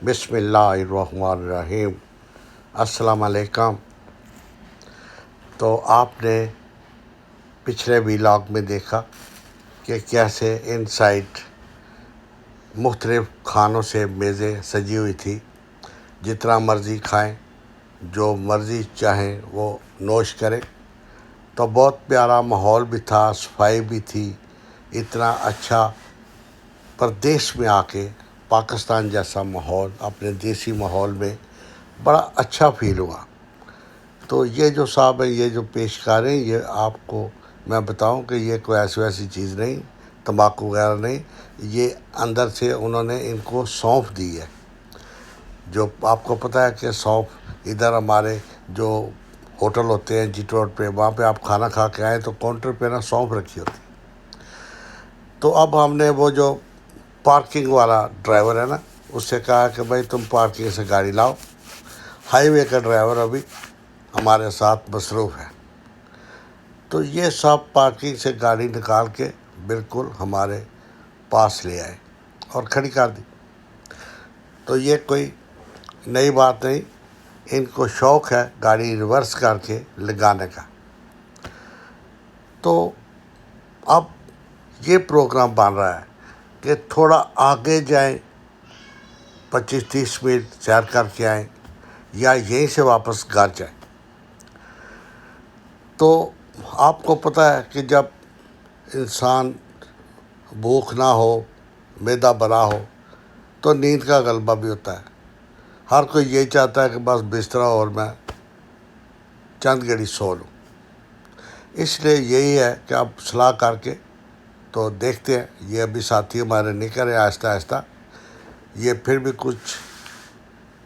بسم اللہ الرحمن الرحیم۔ السلام علیکم۔ تو آپ نے پچھلے ویلاگ میں دیکھا کہ کیسے ان سائڈ مختلف کھانوں سے میزیں سجی ہوئی تھی، جتنا مرضی کھائیں، جو مرضی چاہیں وہ نوش کریں۔ تو بہت پیارا ماحول بھی تھا، صفائی بھی تھی، اتنا اچھا پردیش میں آ کے پاکستان جیسا ماحول اپنے دیسی ماحول میں بڑا اچھا فیل ہوا۔ تو یہ جو صاحب ہیں، یہ جو پیش کاریں، یہ آپ کو میں بتاؤں کہ یہ کوئی ایسی ویسی چیز نہیں، تمباکو وغیرہ نہیں، یہ اندر سے انہوں نے ان کو سونف دی ہے۔ جو آپ کو پتہ ہے کہ سونف ادھر ہمارے جو ہوٹل ہوتے ہیں جی روڈ پہ، وہاں پہ آپ کھانا کھا کے آئیں تو کاؤنٹر پہ نا سونف رکھی ہوتی۔ تو اب ہم نے وہ جو پارکنگ والا ڈرائیور ہے نا، اس سے کہا کہ بھائی تم پارکنگ سے گاڑی لاؤ۔ ہائی وے کا ڈرائیور ابھی ہمارے ساتھ مصروف ہے۔ تو یہ سب پارکنگ سے گاڑی نکال کے بالکل ہمارے پاس لے آئے اور کھڑی کر دی۔ تو یہ کوئی نئی بات نہیں، ان کو شوق ہے گاڑی ریورس کر کے لگانے کا۔ تو اب یہ پروگرام بن رہا ہے کہ تھوڑا آگے جائیں، 25-30 منٹ سیر کر کے آئیں یا یہیں سے واپس گھر جائیں۔ تو آپ کو پتہ ہے کہ جب انسان بھوک نہ ہو، معدہ بھرا ہو، تو نیند کا غلبہ بھی ہوتا ہے۔ ہر کوئی یہی چاہتا ہے کہ بس بستر اور میں چند گھڑی سو لوں۔ اس لیے یہی ہے کہ اب صلاح کر کے تو دیکھتے ہیں، یہ ابھی ساتھی ہمارے نکل رہے آہستہ آہستہ۔ یہ پھر بھی کچھ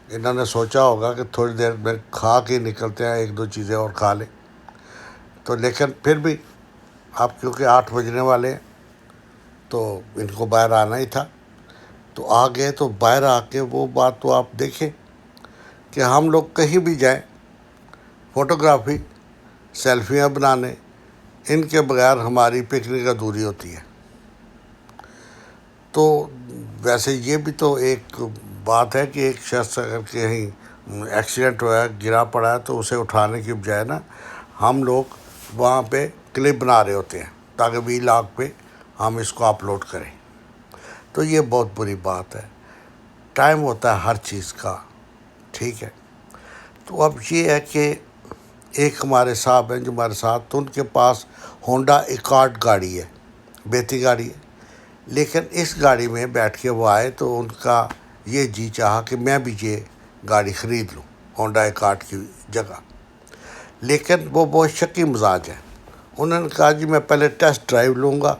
انہوں نے سوچا ہوگا کہ تھوڑی دیر میں کھا کے نکلتے ہیں، 1-2 چیزیں اور کھا لیں۔ تو لیکن پھر بھی آپ کیونکہ 8 بجنے والے ہیں تو ان کو باہر آنا ہی تھا، تو آ گئے۔ تو باہر آ کے وہ بات تو آپ دیکھیں کہ ہم لوگ کہیں بھی جائیں، فوٹوگرافی، سیلفیاں بنانے، ان کے بغیر ہماری پکنک ادھوری ہوتی ہے۔ تو ویسے یہ بھی تو ایک بات ہے کہ ایک شخص اگر کہیں ایکسیڈنٹ ہوا ہے، گرا پڑا ہے، تو اسے اٹھانے کی بجائے نا ہم لوگ وہاں پہ کلپ بنا رہے ہوتے ہیں تاکہ ویلاگ پہ ہم اس کو اپلوڈ کریں۔ تو یہ بہت بری بات ہے۔ ٹائم ہوتا ہے ہر چیز کا، ٹھیک ہے۔ تو اب یہ ہے کہ ایک ہمارے صاحب ہیں جو ہمارے ساتھ، تو ان کے پاس ہونڈا ایکارڈ گاڑی ہے، بیٹی گاڑی ہے۔ لیکن اس گاڑی میں بیٹھ کے وہ آئے تو ان کا یہ جی چاہا کہ میں بھی یہ گاڑی خرید لوں ہونڈا ایکارڈ کی جگہ۔ لیکن وہ بہت شکی مزاج ہے۔ انہوں نے کہا جی میں پہلے ٹیسٹ ڈرائیو لوں گا،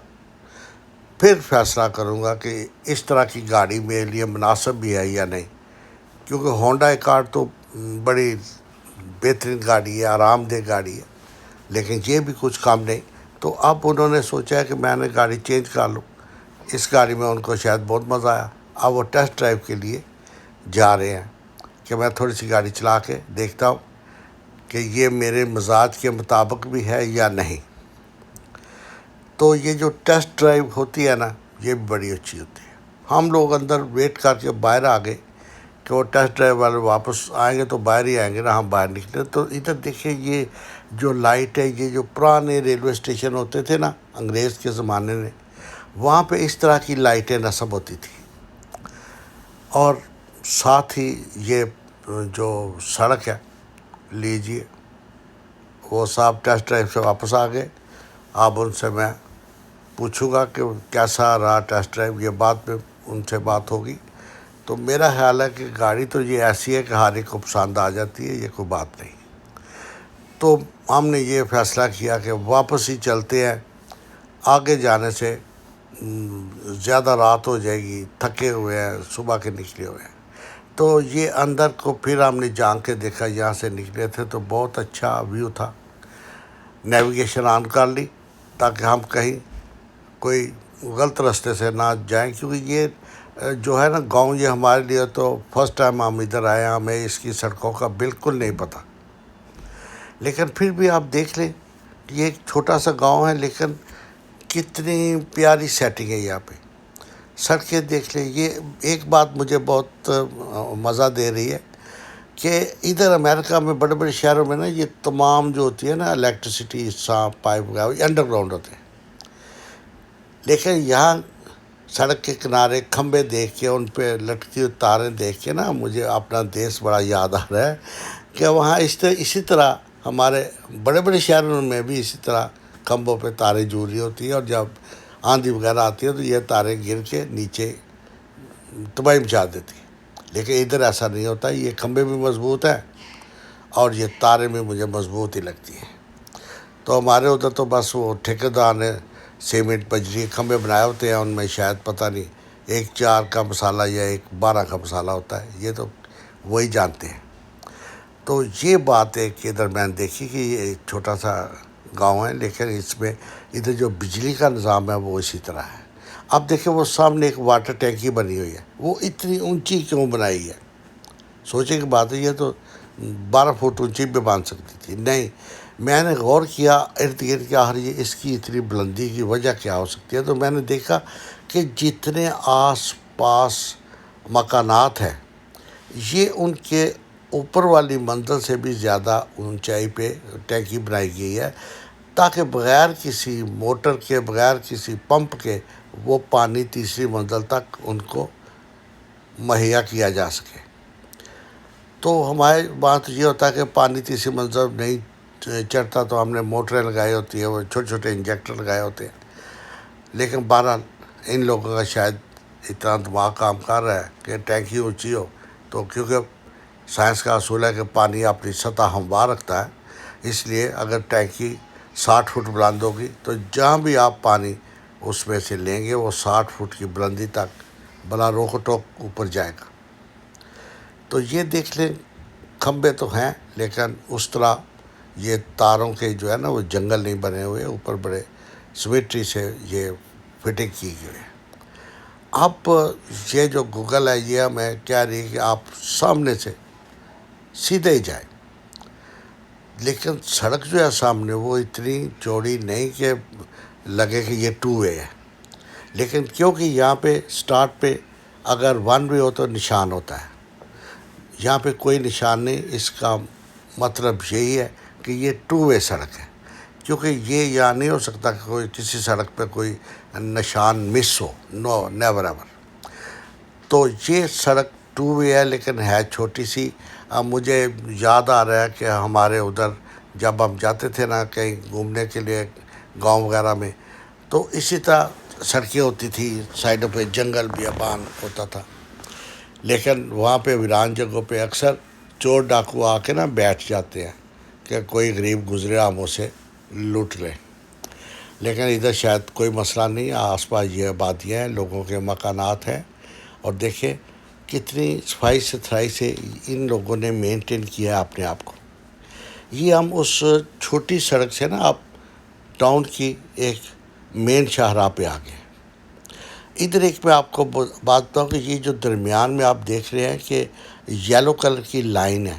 پھر فیصلہ کروں گا کہ اس طرح کی گاڑی میرے لیے مناسب بھی ہے یا نہیں، کیونکہ ہونڈا ایکارڈ تو بڑی بہترین گاڑی ہے، آرام دہ گاڑی ہے، لیکن یہ بھی کچھ کام نہیں۔ تو اب انہوں نے سوچا ہے کہ میں نے گاڑی چینج کر لوں۔ اس گاڑی میں ان کو شاید بہت مزہ آیا۔ اب وہ ٹیسٹ ڈرائیو کے لیے جا رہے ہیں کہ میں تھوڑی سی گاڑی چلا کے دیکھتا ہوں کہ یہ میرے مزاج کے مطابق بھی ہے یا نہیں۔ تو یہ جو ٹیسٹ ڈرائیو ہوتی ہے نا، یہ بھی بڑی اچھی ہوتی ہے۔ ہم لوگ اندر ویٹ کر کے باہر آ گئے کہ وہ ٹیسٹ ڈرائیو والے واپس آئیں گے تو باہر ہی آئیں گے نا، ہم باہر نکلے تو ادھر دیکھیں یہ جو لائٹ ہے، یہ جو پرانے ریلوے اسٹیشن ہوتے تھے نا انگریز کے زمانے میں، وہاں پہ اس طرح کی لائٹیں نصب ہوتی تھیں۔ اور ساتھ ہی یہ جو سڑک ہے لیجیے، وہ صاحب ٹیسٹ ڈرائیو سے واپس آ گئے۔ اب ان سے میں پوچھوں گا کہ کیسا رہا ٹیسٹ ڈرائیو، یہ بعد میں ان سے بات ہوگی۔ تو میرا خیال ہے کہ گاڑی تو یہ ایسی ہے کہ ہر ایک کو پسند آ جاتی ہے، یہ کوئی بات نہیں۔ تو ہم نے یہ فیصلہ کیا کہ واپس ہی چلتے ہیں، آگے جانے سے زیادہ رات ہو جائے گی، تھکے ہوئے ہیں، صبح کے نکلے ہوئے ہیں۔ تو یہ اندر کو پھر ہم نے جان کے دیکھا، یہاں سے نکلے تھے تو بہت اچھا ویو تھا۔ نیویگیشن آن کر لی تاکہ ہم کہیں کوئی غلط راستے سے نہ جائیں، کیونکہ یہ جو ہے نا گاؤں، یہ ہمارے لیے تو فرسٹ ٹائم ہم ادھر آئے ہیں، ہمیں اس کی سڑکوں کا بالکل نہیں پتہ۔ لیکن پھر بھی آپ دیکھ لیں کہ یہ ایک چھوٹا سا گاؤں ہے، لیکن کتنی پیاری سیٹنگ ہے یہاں پہ۔ سڑکیں دیکھ لیں. یہ ایک بات مجھے بہت مزہ دے رہی ہے کہ ادھر امریکہ میں بڑے بڑے شہروں میں نا یہ تمام جو ہوتی ہے نا الیکٹریسٹی سانپ پائپ وغیرہ یہ انڈر گراؤنڈ ہوتے ہیں، لیکن یہاں سڑک کے کنارے کھمبے دیکھ کے ان پہ لٹکتی ہوئی تاریں دیکھ کے نا مجھے اپنا دیش بڑا یاد آ رہا ہے کہ وہاں اسی طرح ہمارے بڑے بڑے شہروں میں بھی اسی طرح کھمبوں پہ تاریں جھول رہی ہوتی ہیں، اور جب آندھی وغیرہ آتی ہے تو یہ تاریں گر کے نیچے تباہی مچا دیتی ہیں. لیکن ادھر ایسا نہیں ہوتا، یہ کھمبے بھی مضبوط ہیں اور یہ تاریں بھی مجھے مضبوط ہی لگتی ہیں. تو ہمارے ادھر تو بس وہ ٹھیکیدار نے سیمنٹ بجری کھمبے بنائے ہوتے ہیں، ان میں شاید پتہ نہیں ایک 4 کا مسالہ یا ایک 12 کا مسالہ ہوتا ہے، یہ تو وہی جانتے ہیں. تو یہ بات ہے کہ ادھر میں نے دیکھی کہ یہ ایک چھوٹا سا گاؤں ہے، لیکن اس میں ادھر جو بجلی کا نظام ہے وہ اسی طرح ہے. اب دیکھیں وہ سامنے ایک واٹر ٹینکی بنی ہوئی ہے، وہ اتنی اونچی کیوں بنائی ہے؟ سوچے کہ بات ہے، یہ تو 12 فٹ اونچی پہ باندھ سکتی تھی. نہیں، میں نے غور کیا ارد گرد کہ آخر یہ اس کی اتنی بلندی کی وجہ کیا ہو سکتی ہے. تو میں نے دیکھا کہ جتنے آس پاس مکانات ہیں یہ ان کے اوپر والی منزل سے بھی زیادہ اونچائی پہ ٹینکی بنائی گئی ہے، تاکہ بغیر کسی موٹر کے بغیر کسی پمپ کے وہ پانی تیسری منزل تک ان کو مہیا کیا جا سکے. تو ہمارے بات یہ ہوتا ہے کہ پانی تیسری منزل نہیں چڑھتا تو ہم نے موٹریں لگائی ہوتی ہیں، وہ چھوٹے چھوٹے انجیکٹر لگائے ہوتے ہیں. لیکن بہرحال ان لوگوں کا شاید اتنا دماغ کام کر رہا ہے کہ ٹینکی اونچی ہو تو، کیونکہ سائنس کا اصول ہے کہ پانی اپنی سطح ہموار رکھتا ہے، اس لیے اگر ٹینکی 60 فٹ بلند ہوگی تو جہاں بھی آپ پانی اس میں سے لیں گے وہ 60 فٹ کی بلندی تک بلا روک ٹوک اوپر جائے گا. تو یہ دیکھ لیں کھمبے تو ہیں، لیکن اس طرح یہ تاروں کے جو ہے نا وہ جنگل نہیں بنے ہوئے، اوپر بڑے سیمیٹری سے یہ فٹنگ کی گئی ہے. اب یہ جو گوگل ہے یہ ہمیں کہہ رہی ہے کہ آپ سامنے سے سیدھے ہی جائیں، لیکن سڑک جو ہے سامنے وہ اتنی چوڑی نہیں کہ لگے کہ یہ 2 وے ہے. لیکن کیونکہ یہاں پہ سٹارٹ پہ اگر 1 وے ہو تو نشان ہوتا ہے، یہاں پہ کوئی نشان نہیں. اس کا مطلب یہی ہے کہ یہ 2 وے سڑک ہے، کیونکہ یہ یہاں نہیں ہو سکتا کہ کوئی کسی سڑک پہ کوئی نشان مس ہو. نو، نیور ایور. تو یہ سڑک 2 وے ہے لیکن ہے چھوٹی سی. اب مجھے یاد آ رہا ہے کہ ہمارے ادھر جب ہم جاتے تھے نا کہیں گھومنے کے لیے گاؤں وغیرہ میں، تو اسی طرح سڑکیں ہوتی تھی، سائڈوں پہ جنگل بیابان ہوتا تھا، لیکن وہاں پہ ویران جگہوں پہ اکثر چور ڈاکو آ کے نا بیٹھ جاتے ہیں کہ کوئی غریب گزرے ہم اسے لوٹ لیں. لیکن ادھر شاید کوئی مسئلہ نہیں، آس پاس یہ آبادیاں ہیں، لوگوں کے مکانات ہیں. اور دیکھیں کتنی صفائی ستھرائی سے ان لوگوں نے مینٹین کیا ہے اپنے آپ کو. یہ ہم اس چھوٹی سڑک سے نا آپ ٹاؤن کی ایک مین شاہراہ پہ آ گئے. ادھر ایک میں آپ کو بات بتاؤں کہ یہ جو درمیان میں آپ دیکھ رہے ہیں کہ یلو کلر کی لائن ہے،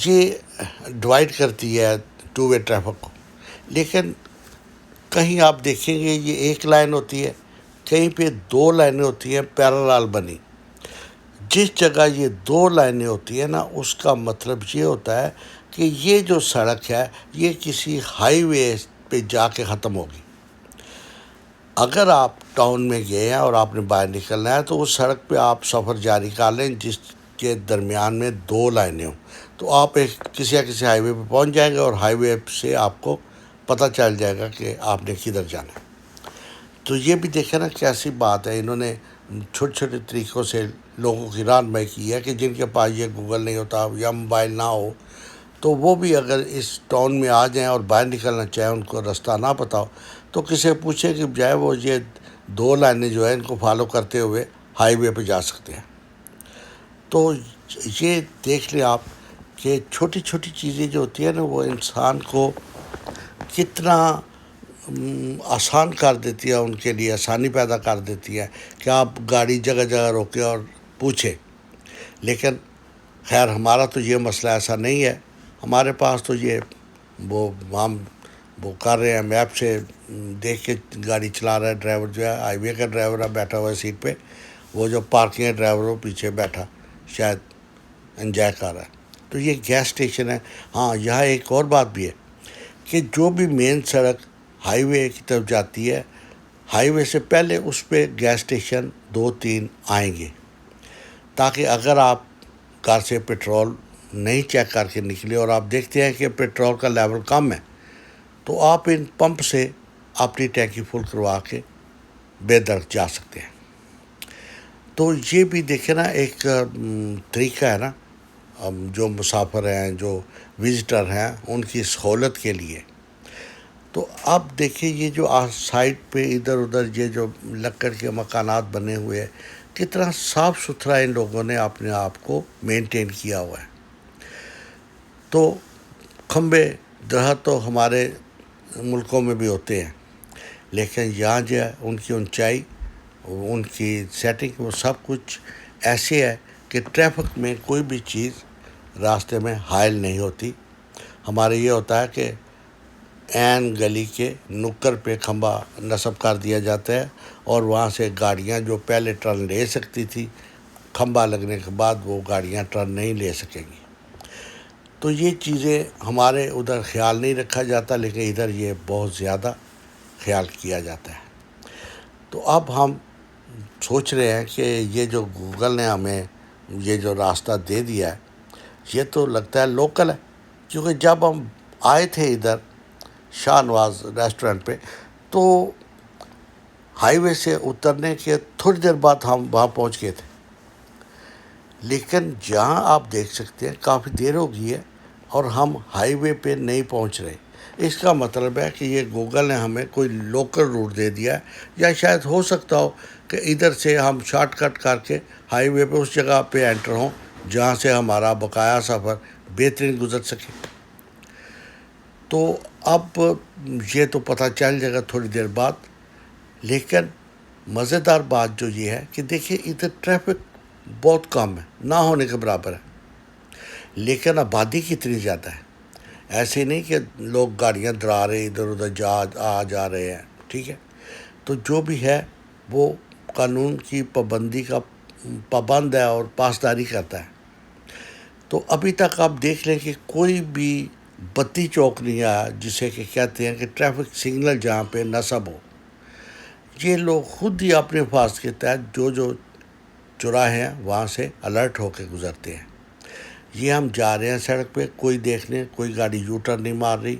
یہ ڈیوائڈ کرتی ہے 2 وے ٹریفک کو. لیکن کہیں آپ دیکھیں گے یہ ایک لائن ہوتی ہے، کہیں پہ 2 لائنیں ہوتی ہیں پیرالل بنی. جس جگہ یہ 2 لائنیں ہوتی ہیں نا اس کا مطلب یہ ہوتا ہے کہ یہ جو سڑک ہے یہ کسی ہائی وے پہ جا کے ختم ہوگی. اگر آپ ٹاؤن میں گئے ہیں اور آپ نے باہر نکلنا ہے تو اس سڑک پہ آپ سفر جاری کر لیں جس کے درمیان میں 2 لائنیں ہوں، تو آپ ایک کسی ہائی وے پہ پہنچ جائیں گے اور ہائی وے سے آپ کو پتہ چل جائے گا کہ آپ نے کدھر جانا ہے. تو یہ بھی دیکھیں نا کیسی بات ہے، انہوں نے چھوٹے چھوٹے طریقوں سے لوگوں کی رہنمائی کی ہے کہ جن کے پاس یہ گوگل نہیں ہوتا یا موبائل نہ ہو تو وہ بھی اگر اس ٹاؤن میں آ جائیں اور باہر نکلنا چاہیں، ان کو راستہ نہ پتہ ہو تو کسی پوچھے کہ بجائے وہ یہ 2 لائنیں جو ہیں ان کو فالو کرتے ہوئے ہائی وے پہ جا سکتے ہیں. تو یہ دیکھ لیں آپ کہ چھوٹی چھوٹی چیزیں جو ہوتی ہیں نا وہ انسان کو کتنا آسان کر دیتی ہے، ان کے لیے آسانی پیدا کر دیتی ہے کہ آپ گاڑی جگہ جگہ روکیں اور پوچھیں. لیکن خیر ہمارا تو یہ مسئلہ ایسا نہیں ہے، ہمارے پاس تو یہ وہ ہم وہ کر رہے ہیں میپ سے دیکھ کے گاڑی چلا رہا ہے ڈرائیور جو ہے، ہائی وے کا ڈرائیور ہے بیٹھا ہوا ہے سیٹ پہ، وہ جو پارکنگ ڈرائیور وہ پیچھے بیٹھا شاید انجوائے کر رہا ہے۔ تو یہ گیس اسٹیشن ہے۔ ہاں یہاں ایک اور بات بھی ہے کہ جو بھی مین سڑک ہائی وے کی طرف جاتی ہے، ہائی وے سے پہلے اس پہ گیس اسٹیشن 2-3 آئیں گے، تاکہ اگر آپ کار سے پٹرول نہیں چیک کر کے نکلے اور آپ دیکھتے ہیں کہ پٹرول کا لیول کم ہے، تو آپ ان پمپ سے اپنی ٹینکی فل کروا کے بے درد جا سکتے ہیں۔ تو یہ بھی دیکھیں نا ایک طریقہ ہے نا، جو مسافر ہیں، جو وزٹر ہیں، ان کی سہولت کے لیے۔ تو اب دیکھیں یہ جو سائڈ پہ ادھر ادھر یہ جو لکڑ کے مکانات بنے ہوئے ہیں، کتنا صاف ستھرا ان لوگوں نے اپنے آپ کو مینٹین کیا ہوا ہے۔ تو کھمبے درخت تو ہمارے ملکوں میں بھی ہوتے ہیں، لیکن یہاں جو ہے ان کی اونچائی، ان کی سیٹنگ، وہ سب کچھ ایسے ہے کہ ٹریفک میں کوئی بھی چیز راستے میں حائل نہیں ہوتی۔ ہمارے یہ ہوتا ہے کہ عین گلی کے نکر پہ کھمبا نصب کر دیا جاتا ہے، اور وہاں سے گاڑیاں جو پہلے ٹرن لے سکتی تھی، کھمبا لگنے کے بعد وہ گاڑیاں ٹرن نہیں لے سکیں گی۔ تو یہ چیزیں ہمارے ادھر خیال نہیں رکھا جاتا، لیکن ادھر یہ بہت زیادہ خیال کیا جاتا ہے۔ تو اب ہم سوچ رہے ہیں کہ یہ جو گوگل نے ہمیں یہ جو راستہ دے دیا ہے، یہ تو لگتا ہے لوکل ہے، کیونکہ جب ہم آئے تھے ادھر شاہ نواز ریسٹورنٹ پہ، تو ہائی وے سے اترنے کے تھوڑی دیر بعد ہم وہاں پہنچ گئے تھے، لیکن جہاں آپ دیکھ سکتے ہیں کافی دیر ہو گئی ہے اور ہم ہائی وے پہ نہیں پہنچ رہے۔ اس کا مطلب ہے کہ یہ گوگل نے ہمیں کوئی لوکل روٹ دے دیا ہے، یا شاید ہو سکتا ہو کہ ادھر سے ہم شارٹ کٹ کر کے ہائی وے پہ اس جگہ پہ انٹر ہوں جہاں سے ہمارا بقایا سفر بہترین گزر سکے۔ تو اب یہ تو پتہ چل جائے گا تھوڑی دیر بعد، لیکن مزیدار بات جو یہ ہے کہ دیکھیں ادھر ٹریفک بہت کم ہے، نہ ہونے کے برابر ہے، لیکن آبادی کتنی زیادہ ہے۔ ایسے نہیں کہ لوگ گاڑیاں درا رہے ادھر ادھر جا رہے ہیں، ٹھیک ہے۔ تو جو بھی ہے وہ قانون کی پابندی کا پابند ہے اور پاسداری کرتا ہے۔ تو ابھی تک آپ دیکھ لیں کہ کوئی بھی بتی چوک نہیں آیا جسے کہ کہتے ہیں کہ ٹریفک سگنل جہاں پہ نصب ہو۔ یہ لوگ خود ہی اپنے حفاظت کے تحت جو چوراہے ہیں وہاں سے الرٹ ہو کے گزرتے ہیں۔ یہ ہم جا رہے ہیں سڑک پہ، کوئی دیکھنے، کوئی گاڑی یو ٹرن نہیں مار رہی،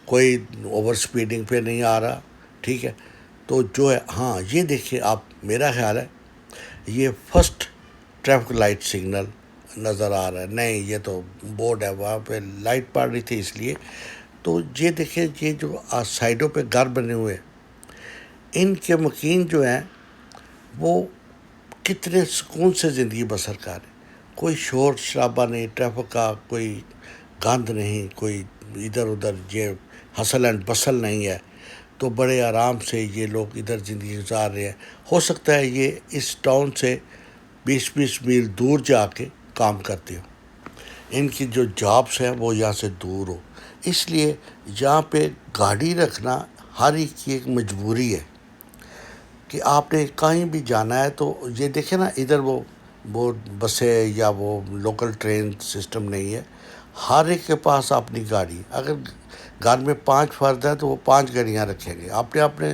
کوئی اوور سپیڈنگ پہ نہیں آ رہا، ٹھیک ہے۔ تو جو ہے، ہاں یہ دیکھیں آپ، میرا خیال ہے یہ فرسٹ ٹریفک لائٹ سگنل نظر آ رہا ہے، نہیں یہ تو بورڈ ہے، وہاں پہ لائٹ پڑ رہی تھی اس لیے۔ تو یہ دیکھیں یہ جو سائڈوں پہ گھر بنے ہوئے، ان کے مکین جو ہیں وہ کتنے سکون سے زندگی بسر کر رہے، کوئی شور شرابہ نہیں، ٹریفک کا کوئی گند نہیں، کوئی ادھر ادھر یہ ہسل اینڈ بسل نہیں ہے۔ تو بڑے آرام سے یہ لوگ ادھر زندگی گزار رہے ہیں۔ ہو سکتا ہے یہ اس ٹاؤن سے 20 میل دور جا کے کام کرتے ہو، ان کی جو جابس ہیں وہ یہاں سے دور ہو، اس لیے یہاں پہ گاڑی رکھنا ہر ایک کی ایک مجبوری ہے کہ آپ نے کہیں بھی جانا ہے۔ تو یہ دیکھیں نا ادھر وہ بسیں یا وہ لوکل ٹرین سسٹم نہیں ہے، ہر ایک کے پاس اپنی گاڑی۔ اگر گھر میں 5 فرد ہیں تو وہ 5 گاڑیاں رکھیں گے، اپنے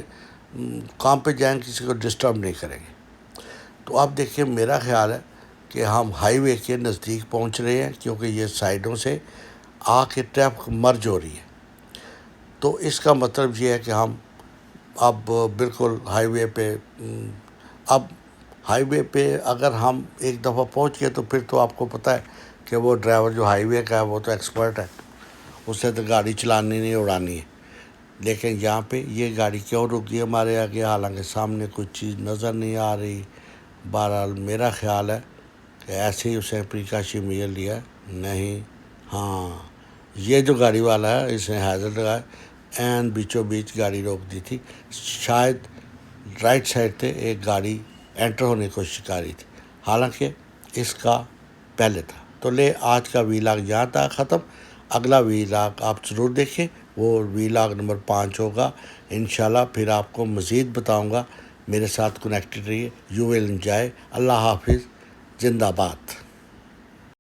کام پہ جائیں، کسی کو ڈسٹرب نہیں کریں گے۔ تو اب دیکھیں میرا خیال ہے کہ ہم ہائی وے کے نزدیک پہنچ رہے ہیں، کیونکہ یہ سائڈوں سے آ کے ٹریفک مرج ہو رہی ہے۔ تو اس کا مطلب یہ ہے کہ ہم اب بالکل ہائی وے پہ، اب ہائی وے پہ اگر ہم ایک دفعہ پہنچ گئے تو پھر تو آپ کو پتہ ہے کہ وہ ڈرائیور جو ہائی وے کا ہے وہ تو ایکسپرٹ ہے، اس سے تو گاڑی چلانی نہیں، اڑانی ہے۔ لیکن یہاں پہ یہ گاڑی کیوں رک گئی ہمارے آگے، حالانکہ سامنے کوئی چیز نظر نہیں آ رہی۔ بہرحال میرا خیال ہے کہ ایسے ہی اسے پریکاشن لیا نہیں۔ ہاں یہ جو گاڑی والا ہے اس نے حاضر لگایا، عین بیچوں بیچ گاڑی روک دی تھی، شاید رائٹ سائڈ سے ایک گاڑی انٹر ہونے کی کوشش کر رہی تھی، حالانکہ اس کا پہلے تھا۔ تو آج کا ویلاگ یہاں تھا ختم، اگلا ویلاگ آپ ضرور دیکھیں۔ وہ ولاگ نمبر 5 ہوگا انشاءاللہ. پھر آپ کو مزید بتاؤں گا. میرے ساتھ کنیکٹڈ رہیے. You will enjoy. اللہ حافظ. زندہ باد.